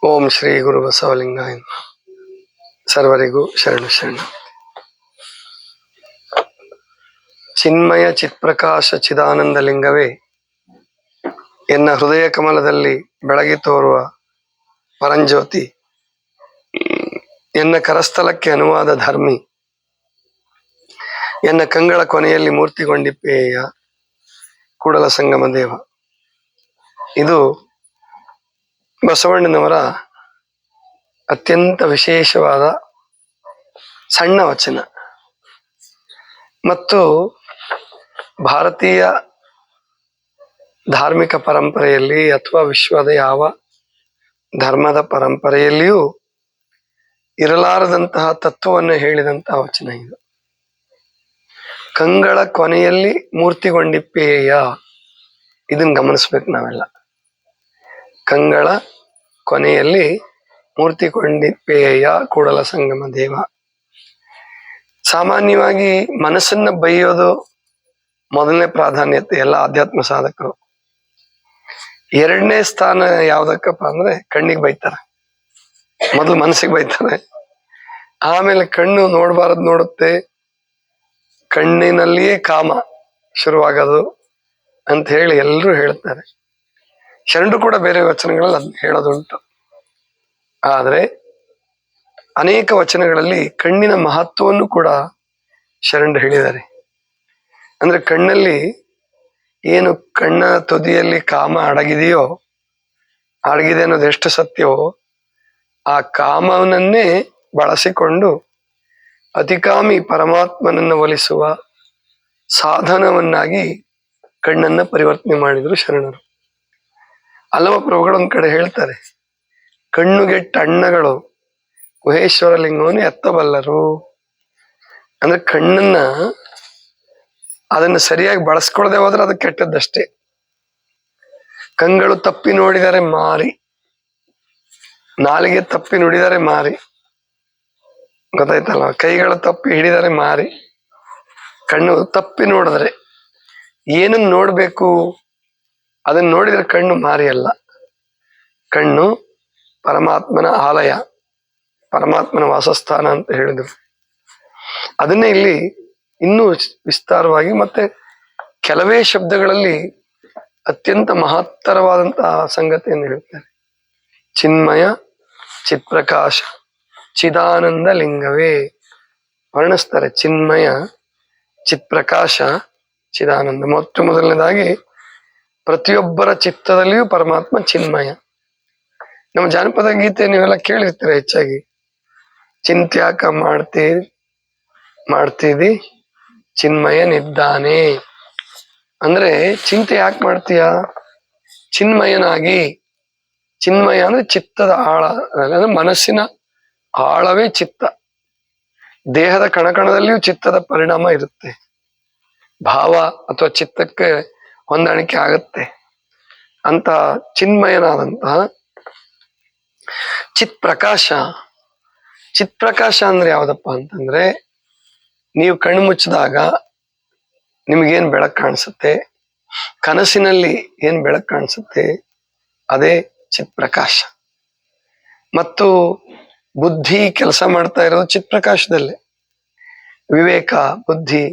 ಓಂ ಶ್ರೀ ಗುರು ಬಸವಲಿಂಗಾಯ ನಮಃ. ಸರ್ವರಿಗೂ ಶರಣು ಶರಣ. ಚಿನ್ಮಯ ಚಿತ್ಪ್ರಕಾಶ ಚಿದಾನಂದ ಲಿಂಗವೇ ಎನ್ನ ಹೃದಯ ಕಮಲದಲ್ಲಿ ಬೆಳಗಿ ತೋರುವ ಪರಂಜ್ಯೋತಿ, ಎನ್ನ ಕರಸ್ಥಲಕ್ಕೆ ಅನುವಾದ ಧರ್ಮಿ, ಎನ್ನ ಕಂಗಳ ಕೊನೆಯಲ್ಲಿ ಮೂರ್ತಿಗೊಂಡಿಪ್ಪೇಯ ಕೂಡಲ ಸಂಗಮ ದೇವ. ಇದು ಬಸವಣ್ಣನವರ ಅತ್ಯಂತ ವಿಶೇಷವಾದ ಸಣ್ಣ ವಚನ ಮತ್ತು ಭಾರತೀಯ ಧಾರ್ಮಿಕ ಪರಂಪರೆಯಲ್ಲಿ ಅಥವಾ ವಿಶ್ವದ ಯಾವ ಧರ್ಮದ ಪರಂಪರೆಯಲ್ಲಿಯೂ ಇರಲಾರದಂತಹ ತತ್ವವನ್ನು ಹೇಳಿದಂತಹ ವಚನ ಇದು. ಕಂಗಳ ಕೊನೆಯಲ್ಲಿ ಮೂರ್ತಿಗೊಂಡಿಪ್ಪೇಯ, ಇದನ್ನು ಗಮನಿಸ್ಬೇಕು ನಾವೆಲ್ಲ. ಕಂಗಳ ಕೊನೆಯಲ್ಲಿ ಮೂರ್ತಿಗೊಂಡಿಪ್ಪೇಯ ಕೂಡಲ ಸಂಗಮ ದೇವ. ಸಾಮಾನ್ಯವಾಗಿ ಮನಸ್ಸನ್ನ ಬೈಯೋದು ಮೊದಲನೇ ಪ್ರಾಧಾನ್ಯತೆ ಎಲ್ಲ ಆಧ್ಯಾತ್ಮ ಸಾಧಕರು. ಎರಡನೇ ಸ್ಥಾನ ಯಾವ್ದಕ್ಕಪ್ಪ ಅಂದ್ರೆ ಕಣ್ಣಿಗೆ ಬೈತಾರೆ. ಮೊದಲು ಮನಸ್ಸಿಗೆ ಬೈತಾರೆ, ಆಮೇಲೆ ಕಣ್ಣು ನೋಡ್ಬಾರದು ನೋಡುತ್ತೆ, ಕಣ್ಣಿನಲ್ಲಿಯೇ ಕಾಮ ಶುರುವಾಗೋದು ಅಂತ ಹೇಳಿ ಎಲ್ಲರೂ ಹೇಳ್ತಾರೆ. ಶರಣರು ಕೂಡ ಬೇರೆ ವಚನಗಳಲ್ಲಿ ಅದನ್ನ ಹೇಳೋದುಂಟು. ಆದ್ರೆ ಅನೇಕ ವಚನಗಳಲ್ಲಿ ಕಣ್ಣಿನ ಮಹತ್ವವನ್ನು ಕೂಡ ಶರಣರು ಹೇಳಿದ್ದಾರೆ. ಅಂದ್ರೆ ಕಣ್ಣಲ್ಲಿ ಏನು ಕಣ್ಣ ತುದಿಯಲ್ಲಿ ಕಾಮ ಅಡಗಿದೆ ಅನ್ನೋದು ಎಷ್ಟು ಸತ್ಯವೋ, ಆ ಕಾಮವನ್ನೇ ಬಳಸಿಕೊಂಡು ಅತಿಕಾಮಿ ಪರಮಾತ್ಮನನ್ನು ಒಲಿಸುವ ಸಾಧನವನ್ನಾಗಿ ಕಣ್ಣನ್ನ ಪರಿವರ್ತನೆ ಮಾಡಿದ್ರು ಶರಣರು. ಹಲವ ಪ್ರಭುಗಳೊಂದ್ ಕಡೆ ಹೇಳ್ತಾರೆ, ಕಣ್ಣುಗೆಟ್ಟ ಅಣ್ಣಗಳು ಗುಹೇಶ್ವರ ಲಿಂಗವನ್ನು ಎತ್ತಬಲ್ಲರು. ಅಂದ್ರೆ ಕಣ್ಣನ್ನ ಅದನ್ನು ಸರಿಯಾಗಿ ಬಳಸ್ಕೊಳ್ದೆ ಹೋದ್ರೆ ಅದು ಕೆಟ್ಟದ್ದಷ್ಟೇ. ಕಂಗಳು ತಪ್ಪಿ ನೋಡಿದರೆ ಮಾರಿ, ನಾಲಿಗೆ ತಪ್ಪಿ ನುಡಿದರೆ ಮಾರಿ, ಗೊತ್ತಾಯ್ತಲ್ಲ. ಕೈಗಳು ತಪ್ಪಿ ಹಿಡಿದರೆ ಮಾರಿ. ಕಣ್ಣು ತಪ್ಪಿ ನೋಡಿದ್ರೆ ಏನನ್ನ ನೋಡ್ಬೇಕು ಅದನ್ನ ನೋಡಿದ್ರೆ ಕಣ್ಣು ಮಾರಿ ಅಲ್ಲ. ಕಣ್ಣು ಪರಮಾತ್ಮನ ಆಲಯ, ಪರಮಾತ್ಮನ ವಾಸಸ್ಥಾನ ಅಂತ ಹೇಳಿದ್ರು. ಅದನ್ನೇ ಇಲ್ಲಿ ಇನ್ನೂ ವಿಸ್ತಾರವಾಗಿ ಮತ್ತೆ ಕೆಲವೇ ಶಬ್ದಗಳಲ್ಲಿ ಅತ್ಯಂತ ಮಹತ್ತರವಾದಂತಹ ಸಂಗತಿಯನ್ನು ಹೇಳ್ತಾರೆ. ಚಿನ್ಮಯ ಚಿತ್ಪ್ರಕಾಶ ಚಿದಾನಂದ ಲಿಂಗವೇ ವರ್ಣಿಸ್ತಾರೆ. ಚಿನ್ಮಯ ಚಿತ್ಪ್ರಕಾಶ ಚಿದಾನಂದ. ಮೊದಲನೇದಾಗಿ ಪ್ರತಿಯೊಬ್ಬರ ಚಿತ್ತದಲ್ಲಿಯೂ ಪರಮಾತ್ಮ ಚಿನ್ಮಯ. ನಮ್ಮ ಜಾನಪದ ಗೀತೆ ನೀವೆಲ್ಲ ಕೇಳಿರ್ತೀರ ಹೆಚ್ಚಾಗಿ. ಚಿಂತ್ಯಾಕ ಮಾಡ್ತೀದಿ ಚಿನ್ಮಯನಿದ್ದಾನೆ. ಅಂದ್ರೆ ಚಿಂತೆ ಯಾಕೆ ಮಾಡ್ತೀಯ? ಚಿನ್ಮಯನಾಗಿ. ಚಿನ್ಮಯ ಅಂದ್ರೆ ಚಿತ್ತದ ಆಳ, ಅಂದ್ರೆ ಮನಸ್ಸಿನ ಆಳವೇ ಚಿತ್ತ. ದೇಹದ ಕಣಕಣದಲ್ಲಿಯೂ ಚಿತ್ತದ ಪರಿಣಾಮ ಇರುತ್ತೆ. ಭಾವ ಅಥವಾ ಚಿತ್ತಕ್ಕೆ ಹೊಂದಾಣಿಕೆ ಆಗತ್ತೆ ಅಂತ ಚಿನ್ಮಯನಾದಂತಹ ಚಿತ್ ಪ್ರಕಾಶ. ಚಿತ್ ಪ್ರಕಾಶ ಅಂದ್ರೆ ಯಾವ್ದಪ್ಪ ಅಂತಂದ್ರೆ, ನೀವು ಕಣ್ಣು ಮುಚ್ಚಿದಾಗ ನಿಮ್ಗೇನ್ ಬೆಳಕು ಕಾಣಿಸುತ್ತೆ, ಕನಸಿನಲ್ಲಿ ಏನ್ ಬೆಳಕು ಕಾಣಿಸುತ್ತೆ, ಅದೇ ಚಿತ್ ಪ್ರಕಾಶ. ಮತ್ತು ಬುದ್ಧಿ ಕೆಲಸ ಮಾಡ್ತಾ ಇರೋದು ಚಿತ್ ಪ್ರಕಾಶದಲ್ಲೇ. ವಿವೇಕ, ಬುದ್ಧಿ,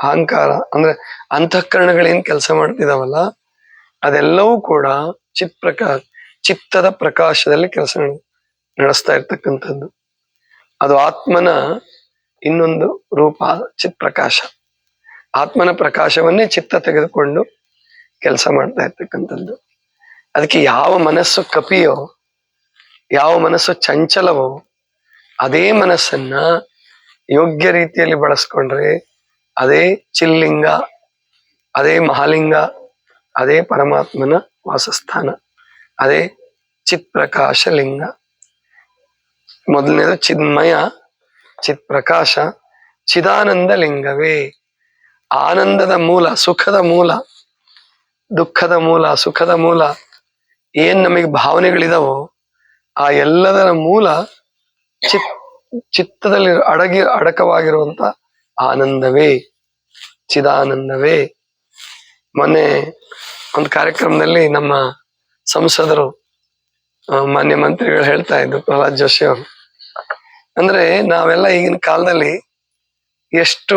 ಅಹಂಕಾರ ಅಂದ್ರೆ ಅಂತಃಕರಣಗಳೇನ್ ಕೆಲಸ ಮಾಡ್ತಿದಾವಲ್ಲ, ಅದೆಲ್ಲವೂ ಕೂಡ ಚಿತ್ತದ ಪ್ರಕಾಶದಲ್ಲಿ ಕೆಲಸ ನಡೆಸ್ತಾ ಇರ್ತಕ್ಕಂಥದ್ದು. ಅದು ಆತ್ಮನ ಇನ್ನೊಂದು ರೂಪ ಚಿತ್ ಪ್ರಕಾಶ. ಆತ್ಮನ ಪ್ರಕಾಶವನ್ನೇ ಚಿತ್ತ ತೆಗೆದುಕೊಂಡು ಕೆಲಸ ಮಾಡ್ತಾ ಇರ್ತಕ್ಕಂಥದ್ದು. ಅದಕ್ಕೆ ಯಾವ ಮನಸ್ಸು ಕಪಿಯೋ, ಯಾವ ಮನಸ್ಸು ಚಂಚಲವೋ, ಅದೇ ಮನಸ್ಸನ್ನ ಯೋಗ್ಯ ರೀತಿಯಲ್ಲಿ ಬಳಸ್ಕೊಂಡ್ರೆ ಅದೇ ಚಿಲ್ಲಿಂಗ, ಅದೇ ಮಹಾಲಿಂಗ, ಅದೇ ಪರಮಾತ್ಮನ ವಾಸಸ್ಥಾನ, ಅದೇ ಚಿತ್ ಪ್ರಕಾಶ ಲಿಂಗ. ಮೊದಲನೇದು ಚಿನ್ಮಯ ಚಿತ್ ಪ್ರಕಾಶ ಚಿದಾನಂದ ಲಿಂಗವೇ. ಆನಂದದ ಮೂಲ, ಸುಖದ ಮೂಲ, ದುಃಖದ ಮೂಲ, ಸುಖದ ಮೂಲ, ಏನ್ ನಮಗೆ ಭಾವನೆಗಳಿದಾವೋ ಆ ಎಲ್ಲದರ ಮೂಲ ಚಿತ್ತದಲ್ಲಿ ಅಡಕವಾಗಿರುವಂತ ಆನಂದವೇ, ಚಿದಾನಂದವೇ. ಮೊನ್ನೆ ಒಂದು ಕಾರ್ಯಕ್ರಮದಲ್ಲಿ ನಮ್ಮ ಸಂಸದರು ಮಾನ್ಯ ಮಂತ್ರಿಗಳು ಹೇಳ್ತಾ ಇದ್ರು, ಪ್ರಹ್ಲಾದ್ ಜೋಶಿ ಅವರು. ಅಂದ್ರೆ ನಾವೆಲ್ಲ ಈಗಿನ ಕಾಲದಲ್ಲಿ ಎಷ್ಟು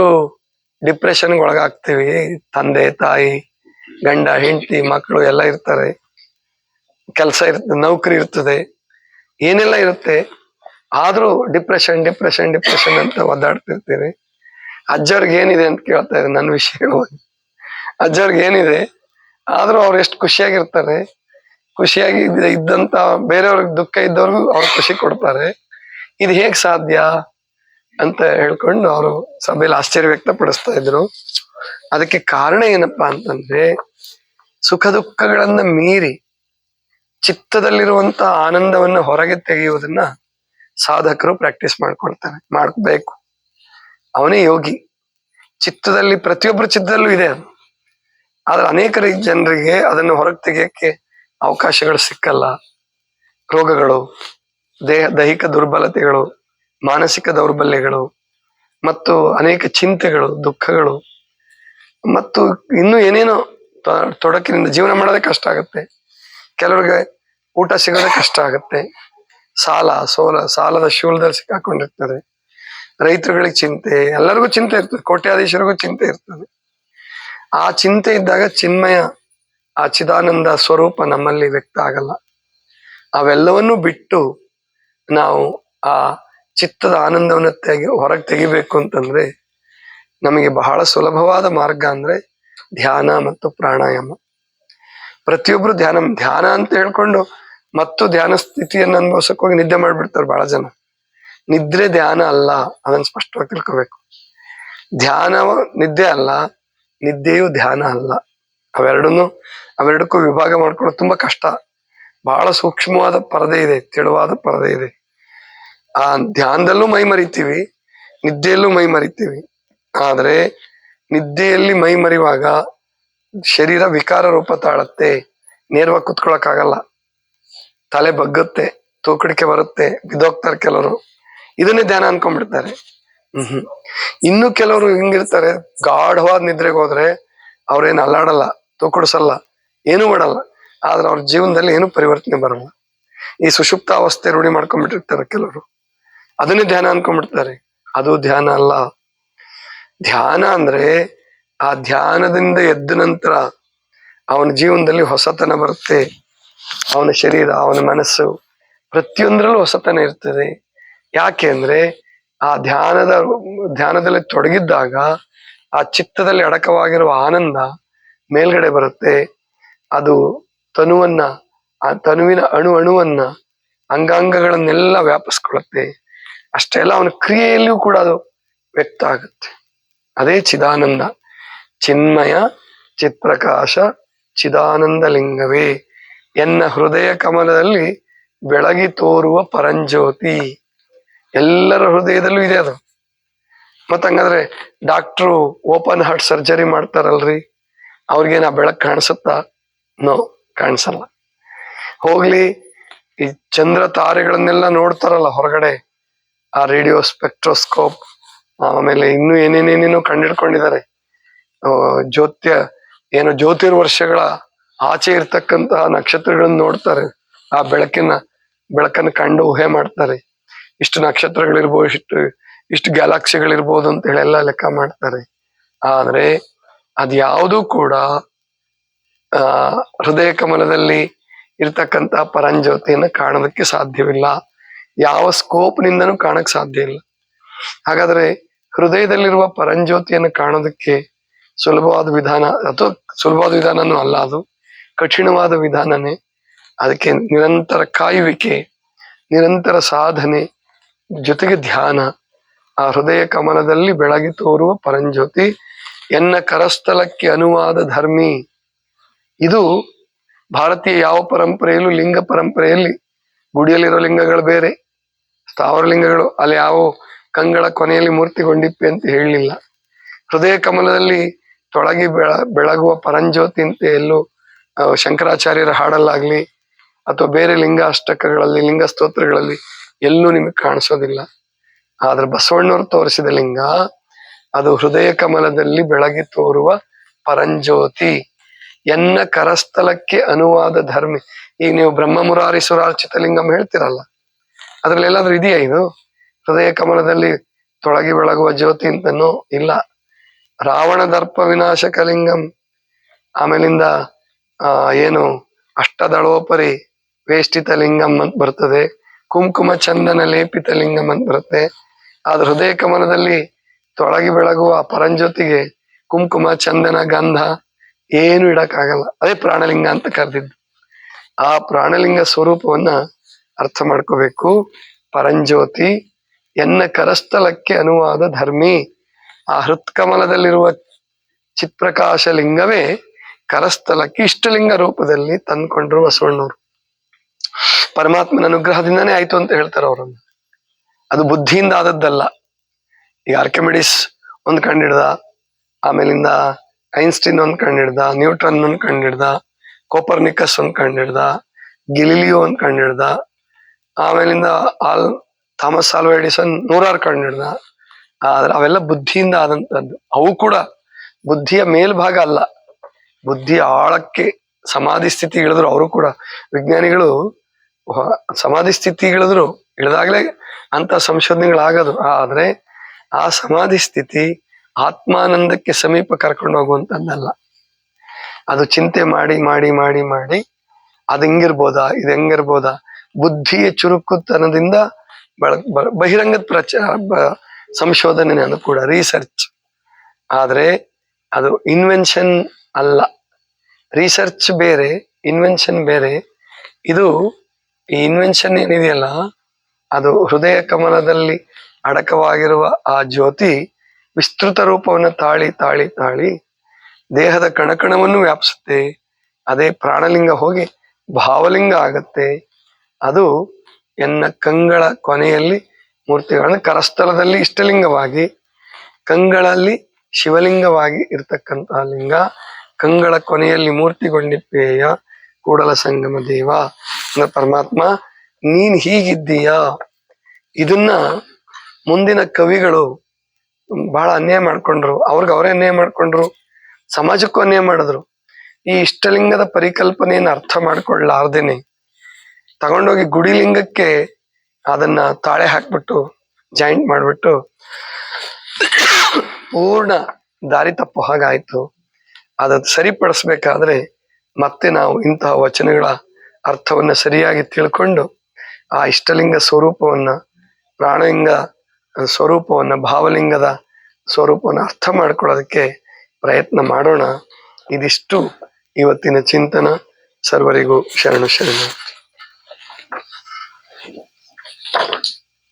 ಡಿಪ್ರೆಷನ್ಗೆ ಒಳಗಾಗ್ತೀವಿ. ತಂದೆ ತಾಯಿ ಗಂಡ ಹೆಂಡತಿ ಮಕ್ಕಳು ಎಲ್ಲ ಇರ್ತಾರೆ, ಕೆಲಸ ಇರ್ತದೆ, ನೌಕರಿ ಇರ್ತದೆ, ಏನೆಲ್ಲ ಇರುತ್ತೆ. ಆದ್ರೂ ಡಿಪ್ರೆಷನ್ ಡಿಪ್ರೆಷನ್ ಡಿಪ್ರೆಷನ್ ಅಂತ ಒದ್ದಾಡ್ತಿರ್ತೀವಿ. ಅಜ್ಜವ್ರಿಗೆ ಏನಿದೆ ಅಂತ ಕೇಳ್ತಾ ಇದ್ದಾರೆ ನನ್ನ ವಿಷಯ ಹೇಳುವಾಗ. ಅಜ್ಜವ್ರಿಗೆ ಏನಿದೆ, ಆದ್ರೂ ಅವ್ರು ಎಷ್ಟು ಖುಷಿಯಾಗಿರ್ತಾರೆ. ಖುಷಿಯಾಗಿ ಇದ್ದಂತ ಬೇರೆಯವ್ರಿಗೆ ದುಃಖ ಇದ್ದವ್ರಿಗೂ ಅವ್ರು ಖುಷಿ ಕೊಡ್ತಾರೆ. ಇದು ಹೇಗ್ ಸಾಧ್ಯ ಅಂತ ಹೇಳ್ಕೊಂಡು ಅವರು ಸಭೆಯಲ್ಲಿ ಆಶ್ಚರ್ಯ ವ್ಯಕ್ತಪಡಿಸ್ತಾ ಇದ್ರು. ಅದಕ್ಕೆ ಕಾರಣ ಏನಪ್ಪಾ ಅಂತಂದ್ರೆ, ಸುಖ ದುಃಖಗಳನ್ನ ಮೀರಿ ಚಿತ್ತದಲ್ಲಿರುವಂತ ಆನಂದವನ್ನ ಹೊರಗೆ ತೆಗೆಯುವುದನ್ನ ಸಾಧಕರು ಪ್ರಾಕ್ಟೀಸ್ ಮಾಡ್ಬೇಕು. ಅವನೇ ಯೋಗಿ. ಚಿತ್ತದಲ್ಲಿ ಪ್ರತಿಯೊಬ್ಬರ ಚಿತ್ತದಲ್ಲೂ ಇದೆ ಅದು. ಆದ್ರೆ ಅನೇಕ ಜನರಿಗೆ ಅದನ್ನು ಹೊರಗೆ ತೆಗೆಯಕ್ಕೆ ಅವಕಾಶಗಳು ಸಿಕ್ಕಲ್ಲ. ರೋಗಗಳು, ದೈಹಿಕ ದುರ್ಬಲತೆಗಳು, ಮಾನಸಿಕ ದೌರ್ಬಲ್ಯಗಳು ಮತ್ತು ಅನೇಕ ಚಿಂತೆಗಳು, ದುಃಖಗಳು ಮತ್ತು ಇನ್ನು ಏನೇನೋ ತೊಡಕಿನಿಂದ ಜೀವನ ಮಾಡೋದೇ ಕಷ್ಟ ಆಗುತ್ತೆ. ಕೆಲವರಿಗೆ ಊಟ ಸಿಗೋದೇ ಕಷ್ಟ ಆಗುತ್ತೆ. ಸಾಲದ ಶೂಲದಲ್ಲಿ ಸಿಕ್ಕಾಕೊಂಡಿರ್ತಾರೆ. ರೈತರುಗಳಿಗೆ ಚಿಂತೆ, ಎಲ್ಲರಿಗೂ ಚಿಂತೆ ಇರ್ತದೆ, ಕೋಟ್ಯಾಧೀಶರಿಗೂ ಚಿಂತೆ ಇರ್ತದೆ. ಆ ಚಿಂತೆ ಇದ್ದಾಗ ಚಿನ್ಮಯ, ಆ ಚಿದಾನಂದ ಸ್ವರೂಪ ನಮ್ಮಲ್ಲಿ ವ್ಯಕ್ತ ಆಗಲ್ಲ. ಅವೆಲ್ಲವನ್ನೂ ಬಿಟ್ಟು ನಾವು ಆ ಚಿತ್ತದ ಆನಂದವನ್ನ ಹೊರಗೆ ತೆಗಿಬೇಕು ಅಂತಂದ್ರೆ ನಮಗೆ ಬಹಳ ಸುಲಭವಾದ ಮಾರ್ಗ ಅಂದ್ರೆ ಧ್ಯಾನ ಮತ್ತು ಪ್ರಾಣಾಯಾಮ. ಪ್ರತಿಯೊಬ್ರು ಧ್ಯಾನ ಅಂತ ಹೇಳ್ಕೊಂಡು ಮತ್ತು ಧ್ಯಾನ ಸ್ಥಿತಿಯನ್ನು ಅನುಭವಿಸಕ್ ಹೋಗಿ ನಿದ್ದೆ ಮಾಡ್ಬಿಡ್ತಾರೆ ಬಹಳ ಜನ. ನಿದ್ರೆ ಧ್ಯಾನ ಅಲ್ಲ, ಅದನ್ನ ಸ್ಪಷ್ಟವಾಗಿ ತಿಳ್ಕೋಬೇಕು. ಧ್ಯಾನ ನಿದ್ದೆ ಅಲ್ಲ, ನಿದ್ದೆಯು ಧ್ಯಾನ ಅಲ್ಲ. ಅವೆರಡಕ್ಕೂ ವಿಭಾಗ ಮಾಡ್ಕೊಳ್ಳೋದು ತುಂಬಾ ಕಷ್ಟ. ಬಹಳ ಸೂಕ್ಷ್ಮವಾದ ಪರದೆ ಇದೆ, ತೆಳುವಾದ ಪರದೆ ಇದೆ. ಆ ಧ್ಯಾನದಲ್ಲೂ ಮೈ ಮರಿತೀವಿ, ನಿದ್ದೆಯಲ್ಲೂ ಮೈ ಮರಿತೀವಿ. ಆದ್ರೆ ನಿದ್ದೆಯಲ್ಲಿ ಮೈ ಮರಿವಾಗ ಶರೀರ ವಿಕಾರ ರೂಪ ತಾಳತ್ತೆ, ನೇರವಾಗಿ ಕುತ್ಕೊಳಕ್ಕಾಗಲ್ಲ, ತಲೆ ಬಗ್ಗುತ್ತೆ, ತೂಕಡಿಕೆ ಬರುತ್ತೆ, ಬಿದ್ದೋಗ್ತಾರೆ ಕೆಲವರು. ಇದನ್ನೇ ಧ್ಯಾನ ಅನ್ಕೊಂಡ್ಬಿಡ್ತಾರೆ. ಇನ್ನು ಕೆಲವರು ಹಿಂಗಿರ್ತಾರೆ, ಗಾಢವಾದ ನಿದ್ರೆಗೆ ಹೋದ್ರೆ ಅವ್ರೇನು ಅಲ್ಲಾಡಲ್ಲ, ತೂಕಡಿಸಲ್ಲ, ಏನೂ ಮಾಡಲ್ಲ. ಆದ್ರೆ ಅವ್ರ ಜೀವನದಲ್ಲಿ ಏನು ಪರಿವರ್ತನೆ ಬರಲ್ಲ. ಈ ಸುಷುಪ್ತಾವಸ್ಥೆ ರೂಢಿ ಮಾಡ್ಕೊಂಡ್ಬಿಟ್ಟಿರ್ತಾರೆ ಕೆಲವರು, ಅದನ್ನೇ ಧ್ಯಾನ ಅನ್ಕೊಂಡ್ಬಿಡ್ತಾರೆ. ಅದು ಧ್ಯಾನ ಅಲ್ಲ. ಧ್ಯಾನ ಅಂದ್ರೆ ಆ ಧ್ಯಾನದಿಂದ ಎದ್ದ ನಂತರ ಅವನ ಜೀವನದಲ್ಲಿ ಹೊಸತನ ಬರುತ್ತೆ. ಅವನ ಶರೀರ, ಅವನ ಮನಸ್ಸು ಪ್ರತಿಯೊಂದರಲ್ಲೂ ಹೊಸತನ ಇರ್ತದೆ. ಯಾಕೆ ಅಂದ್ರೆ ಆ ಧ್ಯಾನದಲ್ಲಿ ತೊಡಗಿದ್ದಾಗ ಆ ಚಿತ್ತದಲ್ಲಿ ಅಡಕವಾಗಿರುವ ಆನಂದ ಮೇಲ್ಗಡೆ ಬರುತ್ತೆ. ಅದು ಆ ತನುವಿನ ಅಣುವನ್ನ, ಅಂಗಾಂಗಗಳನ್ನೆಲ್ಲ ವ್ಯಾಪಿಸ್ಕೊಳ್ಳುತ್ತೆ. ಅಷ್ಟೆಲ್ಲ ಅವನ ಕ್ರಿಯೆಯಲ್ಲಿಯೂ ಕೂಡ ಅದು ವ್ಯಕ್ತ ಆಗುತ್ತೆ. ಅದೇ ಚಿದಾನಂದ. ಚಿನ್ಮಯ ಚಿತ್ಪ್ರಕಾಶ ಚಿದಾನಂದ ಲಿಂಗವೇ ಎನ್ನ ಹೃದಯ ಕಮಲದಲ್ಲಿ ಬೆಳಗಿ ತೋರುವ ಪರಂಜ್ಯೋತಿ. ಎಲ್ಲರ ಹೃದಯದಲ್ಲೂ ಇದೆ ಅದು. ಮತ್ತ ಹಂಗಾದ್ರೆ ಡಾಕ್ಟ್ರು ಓಪನ್ ಹಾರ್ಟ್ ಸರ್ಜರಿ ಮಾಡ್ತಾರಲ್ರಿ, ಅವ್ರಿಗೇನ ಬೆಳಕ್ ಕಾಣಿಸುತ್ತಾ? ನೋ, ಕಾಣಿಸಲ್ಲ. ಹೋಗ್ಲಿ, ಈ ಚಂದ್ರ ತಾರೆಗಳನ್ನೆಲ್ಲ ನೋಡ್ತಾರಲ್ಲ ಹೊರಗಡೆ, ಆ ರೇಡಿಯೋ ಸ್ಪೆಕ್ಟ್ರೋಸ್ಕೋಪ್, ಆಮೇಲೆ ಇನ್ನು ಏನೇನೇನೇನೋ ಕಂಡಿಡ್ಕೊಂಡಿದ್ದಾರೆ. ಜ್ಯೋತಿರ್ವರ್ಷಗಳ ಆಚೆ ಇರ್ತಕ್ಕಂತಹ ನಕ್ಷತ್ರಗಳನ್ನ ನೋಡ್ತಾರೆ. ಆ ಬೆಳಕನ್ನು ಕಂಡು ಊಹೆ ಮಾಡ್ತಾರೆ. ಇಷ್ಟು ನಕ್ಷತ್ರಗಳಿರ್ಬೋದು, ಇಷ್ಟು ಗ್ಯಾಲಾಕ್ಸಿಗಳಿರ್ಬೋದು ಅಂತ ಹೇಳಿ ಎಲ್ಲ ಲೆಕ್ಕ ಮಾಡ್ತಾರೆ. ಆದ್ರೆ ಅದ್ಯಾವುದೂ ಕೂಡ ಹೃದಯ ಕಮಲದಲ್ಲಿ ಇರ್ತಕ್ಕಂಥ ಪರಂಜ್ಯೋತಿಯನ್ನ ಕಾಣೋದಕ್ಕೆ ಸಾಧ್ಯವಿಲ್ಲ. ಯಾವ ಸ್ಕೋಪ್ನಿಂದನೂ ಕಾಣಕ್ ಸಾಧ್ಯ ಇಲ್ಲ. ಹಾಗಾದ್ರೆ ಹೃದಯದಲ್ಲಿರುವ ಪರಂಜ್ಯೋತಿಯನ್ನು ಕಾಣೋದಕ್ಕೆ ಸುಲಭವಾದ ವಿಧಾನ, ಅಥವಾ ಸುಲಭವಾದ ವಿಧಾನನೂ ಅಲ್ಲ, ಅದು ಕಠಿಣವಾದ ವಿಧಾನನೇ. ಅದಕ್ಕೆ ನಿರಂತರ ಕಾಯುವಿಕೆ, ನಿರಂತರ ಸಾಧನೆ ಜೊತೆಗೆ ಧ್ಯಾನ. ಆ ಹೃದಯ ಕಮಲದಲ್ಲಿ ಬೆಳಗಿ ತೋರುವ ಪರಂಜ್ಯೋತಿ ಎನ್ನ ಕರಸ್ಥಲಕ್ಕೆ ಅನುವಾದ ಧರ್ಮಿ. ಇದು ಭಾರತೀಯ ಯಾವ ಪರಂಪರೆಯಲ್ಲೂ, ಲಿಂಗ ಪರಂಪರೆಯಲ್ಲಿ ಗುಡಿಯಲ್ಲಿರೋ ಲಿಂಗಗಳು ಬೇರೆ, ಸ್ಥಾವರ ಲಿಂಗಗಳು, ಅಲ್ಲಿ ಯಾವ ಕಂಗಳ ಕೊನೆಯಲ್ಲಿ ಮೂರ್ತಿಗೊಂಡಿಪ್ಪೆ ಅಂತ ಹೇಳಲಿಲ್ಲ. ಹೃದಯ ಕಮಲದಲ್ಲಿ ತೊಳಗಿ ಬೆಳಗುವ ಪರಂಜ್ಯೋತಿ ಅಂತ ಎಲ್ಲೂ ಶಂಕರಾಚಾರ್ಯರ ಹಾಡಲ್ಲಾಗ್ಲಿ ಅಥವಾ ಬೇರೆ ಲಿಂಗ ಅಷ್ಟಕಗಳಲ್ಲಿ, ಲಿಂಗ ಸ್ತೋತ್ರಗಳಲ್ಲಿ ಎಲ್ಲೂ ನಿಮಗೆ ಕಾಣಿಸೋದಿಲ್ಲ. ಆದ್ರೆ ಬಸವಣ್ಣವರು ತೋರಿಸಿದ ಲಿಂಗ ಅದು ಹೃದಯ ಕಮಲದಲ್ಲಿ ಬೆಳಗಿ ತೋರುವ ಪರಂಜ್ಯೋತಿ ಎನ್ನ ಕರಸ್ಥಲಕ್ಕೆ ಅನುವಾದ ಧರ್ಮಿ. ಈಗ ನೀವು ಬ್ರಹ್ಮ ಮುರಾರಿ ಸುರಾರ್ಚಿತ ಲಿಂಗಂ ಹೇಳ್ತಿರಲ್ಲ, ಅದ್ರಲ್ಲಿ ಎಲ್ಲಾದ್ರೂ ಇದೆಯಾ ಇದು? ಹೃದಯ ಕಮಲದಲ್ಲಿ ತೊಳಗಿ ಬೆಳಗುವ ಜ್ಯೋತಿ ಅಂತನೂ ಇಲ್ಲ. ರಾವಣ ದರ್ಪ ವಿನಾಶಕ ಲಿಂಗಂ, ಆಮೇಲಿಂದ ಏನು ಅಷ್ಟದಳೋಪರಿ ವೇಷ್ಟಿತ ಲಿಂಗಂ ಅಂತ ಬರ್ತದೆ, ಕುಂಕುಮ ಚಂದನ ಲೇಪಿತ ಲಿಂಗಂ ಅಂತ ಬರುತ್ತೆ. ಆದ್ರೆ ಹೃದಯ ಕಮಲದಲ್ಲಿ ತೊಳಗಿ ಬೆಳಗುವ ಪರಂಜ್ಯೋತಿಗೆ ಕುಂಕುಮ ಚಂದನ ಗಂಧ ಏನು ಇಡಕ್ಕಾಗಲ್ಲ. ಅದೇ ಪ್ರಾಣಲಿಂಗ ಅಂತ ಕರೆದಿದ್ದು. ಆ ಪ್ರಾಣಲಿಂಗ ಸ್ವರೂಪವನ್ನ ಅರ್ಥ ಮಾಡ್ಕೋಬೇಕು. ಪರಂಜ್ಯೋತಿ ಎನ್ನ ಕರಸ್ಥಲಕ್ಕೆ ಅನುವಾದ ಧರ್ಮಿ. ಆ ಹೃತ್ಕಮಲದಲ್ಲಿರುವ ಚಿತ್ಪ್ರಕಾಶ ಲಿಂಗವೇ ಕರಸ್ಥಲಕ್ಕೆ ಇಷ್ಟಲಿಂಗ ರೂಪದಲ್ಲಿ ತಂದ್ಕೊಂಡ್ರು ಬಸವಣ್ಣವರು. ಪರಮಾತ್ಮನ ಅನುಗ್ರಹದಿಂದನೇ ಆಯ್ತು ಅಂತ ಹೇಳ್ತಾರೆ ಅವರನ್ನು. ಅದು ಬುದ್ಧಿಯಿಂದ ಆದದ್ದಲ್ಲ. ಈಗ ಆರ್ಕಿಮಿಡಿಸ್ ಒಂದ್ ಕಂಡಿಡ್ದ, ಆಮೇಲಿಂದ ಐನ್ಸ್ಟೀನ್ ಒಂದ್ ಕಂಡಿಡ್ದ, ನ್ಯೂಟನ್ ಒಂದ್ ಕಂಡಿಡ್ದ, ಕೋಪರ್ನಿಕಸ್ ಒಂದ್ ಕಂಡಿಡ್ದ, ಗಿಲಿಲಿಯೋ ಒಂದ್ ಕಂಡಿಡ್ದ, ಆಮೇಲಿಂದ ಥಾಮಸ್ ಆಲ್ವಾ ಎಡಿಸನ್ 100 ಕಂಡಿಡ್ದ. ಆದ್ರೆ ಅವೆಲ್ಲ ಬುದ್ಧಿಯಿಂದ ಆದಂತದ್ದು. ಅವು ಕೂಡ ಬುದ್ಧಿಯ ಮೇಲ್ಭಾಗ ಅಲ್ಲ, ಬುದ್ಧಿಯ ಆಳಕ್ಕೆ ಸಮಾಧಿ ಸ್ಥಿತಿ ಇಳಿದ್ರು. ಅವರು ಕೂಡ ವಿಜ್ಞಾನಿಗಳು ಸಮಾಧಿ ಸ್ಥಿತಿ ಇಳಿದಾಗ್ಲೇ ಅಂತ ಸಂಶೋಧನೆಗಳಾಗದು. ಆದ್ರೆ ಆ ಸಮಾಧಿ ಸ್ಥಿತಿ ಆತ್ಮಾನಂದಕ್ಕೆ ಸಮೀಪ ಕರ್ಕೊಂಡು ಹೋಗುವಂತದ್ದಲ್ಲ. ಅದು ಚಿಂತೆ ಮಾಡಿ ಮಾಡಿ ಮಾಡಿ ಮಾಡಿ ಅದು ಹೆಂಗಿರ್ಬೋದಾ, ಇದು ಹೆಂಗಿರ್ಬೋದಾ, ಬುದ್ಧಿಯ ಚುರುಕುತನದಿಂದ ಬಹಿರಂಗದ ಸಂಶೋಧನೆ, ಅದು ಕೂಡ ರಿಸರ್ಚ್. ಆದ್ರೆ ಅದು ಇನ್ವೆನ್ಷನ್ ಅಲ್ಲ. ರಿಸರ್ಚ್ ಬೇರೆ, ಇನ್ವೆನ್ಷನ್ ಬೇರೆ. ಇದು ಈ ಇನ್ವೆನ್ಷನ್ ಏನಿದೆಯಲ್ಲ, ಅದು ಹೃದಯ ಕಮಲದಲ್ಲಿ ಅಡಕವಾಗಿರುವ ಆ ಜ್ಯೋತಿ ವಿಸ್ತೃತ ರೂಪವನ್ನು ತಾಳಿ ತಾಳಿ ತಾಳಿ ದೇಹದ ಕಣಕಣವನ್ನು ವ್ಯಾಪಿಸುತ್ತೆ. ಅದೇ ಪ್ರಾಣಲಿಂಗ ಹೋಗಿ ಭಾವಲಿಂಗ ಆಗತ್ತೆ. ಅದು ಎನ್ನ ಕಂಗಳ ಕೊನೆಯಲ್ಲಿ ಮೂರ್ತಿಗಳನ್ನು ಕರಸ್ಥಲದಲ್ಲಿ ಇಷ್ಟಲಿಂಗವಾಗಿ, ಕಂಗಳಲ್ಲಿ ಶಿವಲಿಂಗವಾಗಿ ಇರ್ತಕ್ಕಂತಹ ಲಿಂಗ. ಕಂಗಳ ಕೊನೆಯಲ್ಲಿ ಮೂರ್ತಿಗೊಂಡಿಪ್ಪೇಯ ಕೂಡಲ ಸಂಗಮ ದೇವ ಅಂದ್ರೆ ಪರಮಾತ್ಮ ನೀನ್ ಹೀಗಿದ್ದೀಯ. ಇದನ್ನ ಮುಂದಿನ ಕವಿಗಳು ಬಹಳ ಅನ್ಯಾಯ ಮಾಡ್ಕೊಂಡ್ರು, ಅವರೇ ಅನ್ಯಾಯ ಮಾಡ್ಕೊಂಡ್ರು, ಸಮಾಜಕ್ಕೂ ಅನ್ಯಾಯ ಮಾಡಿದ್ರು. ಈ ಇಷ್ಟಲಿಂಗದ ಪರಿಕಲ್ಪನೆಯನ್ನು ಅರ್ಥ ಮಾಡ್ಕೊಳ್ಳಾರ್ದೇನೆ ತಗೊಂಡೋಗಿ ಗುಡಿಲಿಂಗಕ್ಕೆ ಅದನ್ನ ತಾಳೆ ಹಾಕ್ಬಿಟ್ಟು ಜಾಯಿಂಟ್ ಮಾಡ್ಬಿಟ್ಟು ಪೂರ್ಣ ದಾರಿ ತಪ್ಪು ಹಾಗಾಯ್ತು. ಅದನ್ನು ಸರಿಪಡಿಸ್ಬೇಕಾದ್ರೆ ಮತ್ತೆ ನಾವು ಇಂತಹ ವಚನಗಳ ಅರ್ಥವನ್ನ ಸರಿಯಾಗಿ ತಿಳ್ಕೊಂಡು ಆ ಇಷ್ಟಲಿಂಗ ಸ್ವರೂಪವನ್ನ, ಪ್ರಾಣಲಿಂಗ ಸ್ವರೂಪವನ್ನ, ಭಾವಲಿಂಗದ ಸ್ವರೂಪವನ್ನು ಅರ್ಥ ಮಾಡ್ಕೊಳ್ಳೋದಕ್ಕೆ ಪ್ರಯತ್ನ ಮಾಡೋಣ. ಇದಿಷ್ಟು ಇವತ್ತಿನ ಚಿಂತನ. ಸರ್ವರಿಗೂ ಶರಣು ಶರಣ.